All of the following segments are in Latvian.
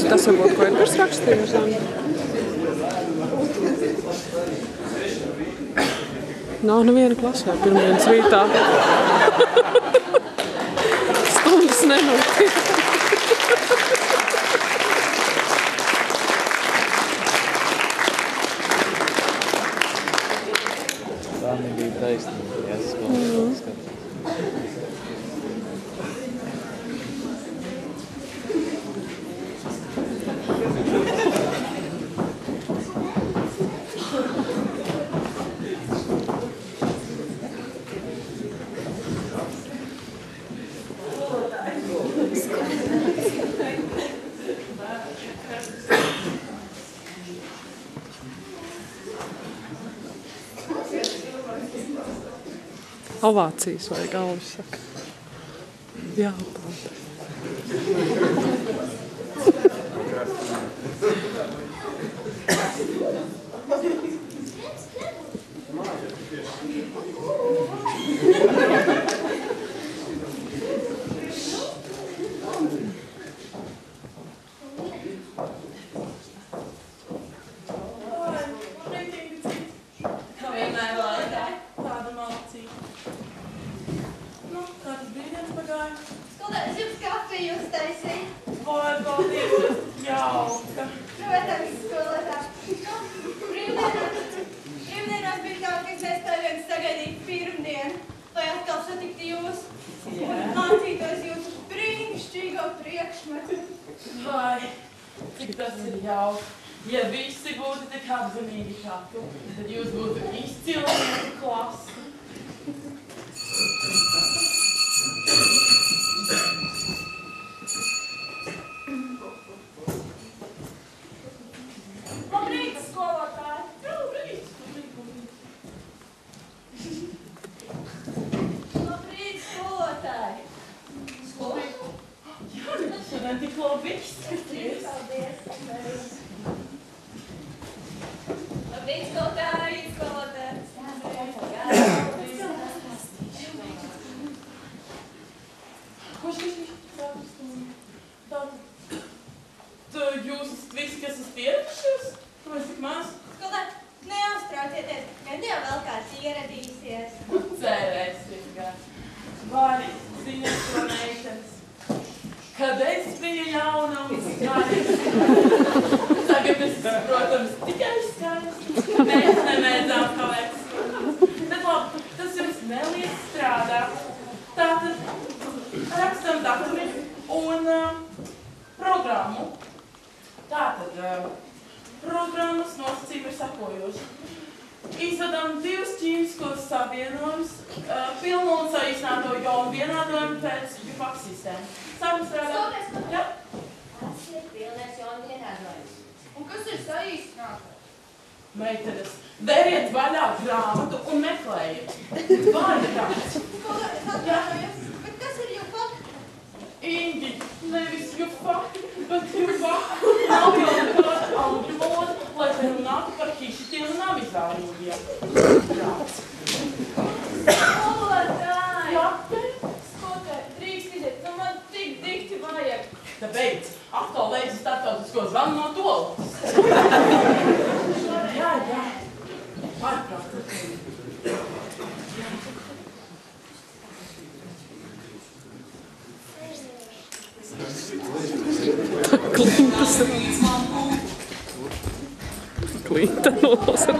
Tas varbūt, ko Edgars rakstīja uz Zani. Nav neviena klasē pirmdienas rītā. Stundas nenotiek. Tā nebija taisnība, ja skolas skatās. Ovācijas vai galvas saka. Jā, aplauda. Ja visi būtu tik apzinīgi kā tu, tad jūs būtu izcilnieku klase. Labrīt, skolotāji! Labrīt! Labrīt, skolotāji! Skolotāji? Jā, šodien tik labi izskaties. Paldies! Labrīt, skolotāji! Skolotāji! Jūs esat visi, kas esat ieradušies? Kāpēc tik maz? Skolotāji, neuztraucieties, kad jau vēl kāds ieradīsies. Cerēsim, gan. Vai ziņas to meitenes? Kad es biju jauna un skaista. Tagad es, protams, tikai skaista. Mēs nemēdzām kavēt. Bet labi, tas jums neliek strādāt. Tātad rakstam daturi un programmu. Tātad programmas nosacījumi ir sekojoši. Izvedam 2 ķīmiskos savienojumus, pilnu un saīsināto jonu vienādojumu pēc Bifak sistēmu. Sākam strādāt? Jā? Tas ir pilnais jonu vienādojums. Un kas ir saīsināto? Meitenes, veriet vaļā grāmatu un meklējiet. Vārds. Atvainojos, bet kas ir Jufak? Ingi, nevis Jufak, bet Jufak. Nav jau nekāda angļu valoda, lai te runātu par hišitiem un avizārīgiem. Prāts. Skolotāji! Jā? Skolotāji, drīkst iziet, nu man tik dikti vajag. Tāpēc atkal veicu starptautisko zvanu no toaletes. Jā. Pārprāt. Klinta nosa.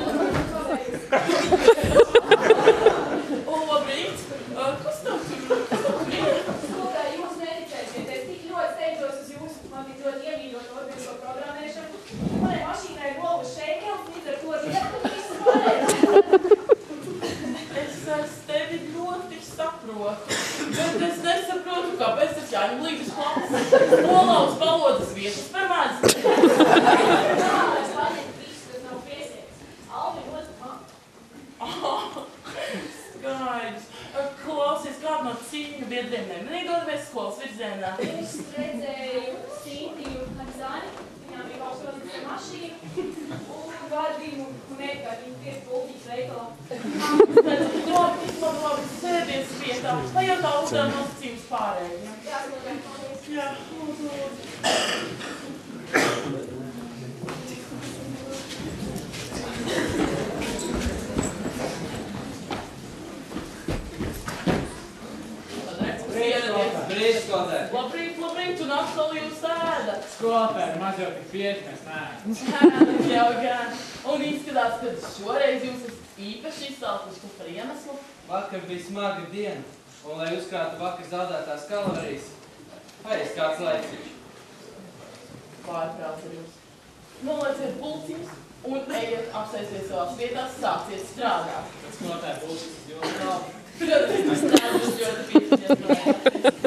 Labrīt. Kas tev tur? Skolotāji, jūs neticēsiet, es tik ļoti steidzos uz jūsu, man tik ļoti iemīļot organisko programmēšanu. Manai mašīnai golvas šeikels, līdz ar to lietu visu varēs. Es tevi ļoti saprotu, bet es nesaprotu, kāpēc tas jāņem līdz uz klases. Nolauz valodas vietas par maz. Es paņemt visu, kas nav piesiets. Alvi ļoti man. Skaidrs. Klausies, kādu no cīņu biedriem nedodamies skolas virzienā? Es redzēju Sintiju ar Zani, viņām bija valstotas mašīna, un Gardīnu un Edgars, viņi tieši pultīši veikalā. Labi, sēdies vietā, lai jau tā uzdevuma nosacījums pārējiem. Jā, paldies. Jā, lūdzu. Labrīt, un atkal jūs ēdat. Skolotēji, maz jau tik bieži mēs neēdam. Ēdat jau gan. Un izskatās, ka šoreiz jūs esat īpaši izsalkuši par iemeslu. Vakar bija smaga diena, un lai uzkrātu vakar zaudētās kalorijas, paies kāds laiciņš. Pārprāts ar jums. Nolaiciet pulciņus un ejiet apsēsties savās vietās, sāksiet strādāt. Skolotēji, būs jūs labi. Protams, strādāt ļoti piesaņemēt.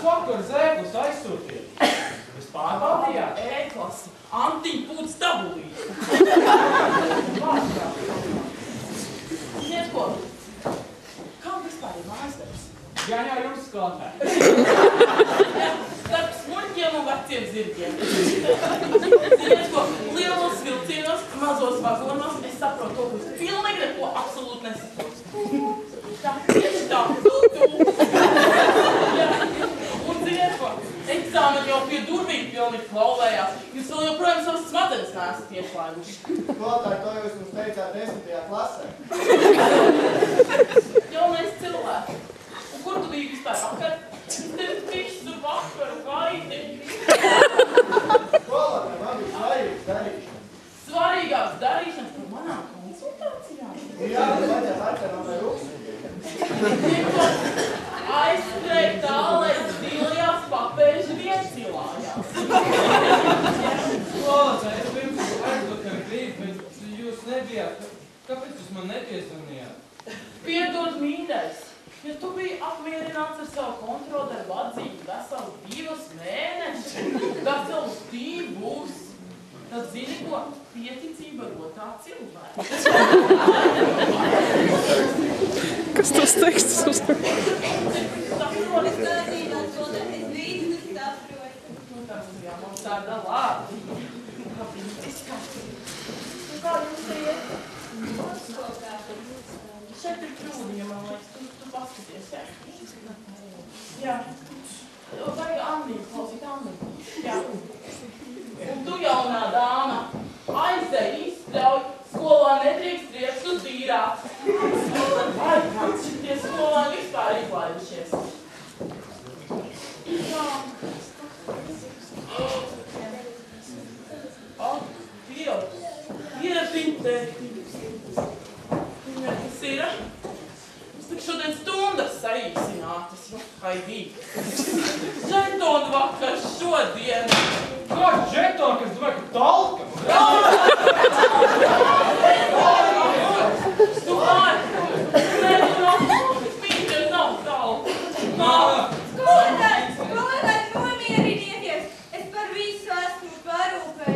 vakar zēklus aizsūtīt. Jūs pārbaudījāt? E-klasi. Antiņa pūtas tabulīt. Ziniet ko? Kā vispār ir mājasdarbs? Gan jau jums skolotē. Starp smuļķiem un veciem zirgiem. Ziniet ko? Lielos vilcienos, mazos vagonos es saprotu to, ka jūs pilnīgi neko absolūti nesaprotu. Tā, tieši tā, Jā. Un ziniet ko? Eksāmeni jau pie durvīm pilnīgi klauvējās. Jūs vēl joprojām savas smadzenes neesat ieslēguši. Skolotāji, to jūs mums teicāt 10. klasē. Jaunais cilvēks. Un kur tu biji vispār vakar? Tev visu vakaru gaidi. Skolotāji, man bija svarīgs darīšanas. Svarīgāks darīšanas par manām konsultācijām. Jā, bet vajadzēja atcerām vai rūksni. Aizskrēja tā, lai stīlajās papēžu viencilājās. Skolotāji, es pirms aizvakar gribu, bet jūs nebijāt. Kāpēc jūs man nepiezvanījāt? Piedod, mīļais, ja tu biji apmierināts ar savu kontroldarbu atzīmi veselu 2 mēnešus, veselus 2, tad zini ko? Pieticība rotā cilvēks. Kas tos tekstus uzsver? Saproti? Jā, mums tāda labi. Kā jums te iet? Šeit ir kļūdiņa, man liekas, tu paskaties, jā. Vajag Anniju, klausīt Anniju. Jā. Un tu, jaunā dāma, aizej, izspļauj, skolā nedrīkst riekstu tīrāt. Ai, kāds šitie skolāni vispār izlaidušies. Jā. Dievs, iepintēti. Kas ir? Mums tik šodien stundas saīsinātas, haidī. Žetonu vakar šodien. Kāds žetons, kas domāja, ka talka? Tu ārku! Nevienu, spīķi nav talka. Skolotāji, nomierināties! Es par visu esmu parūpējis.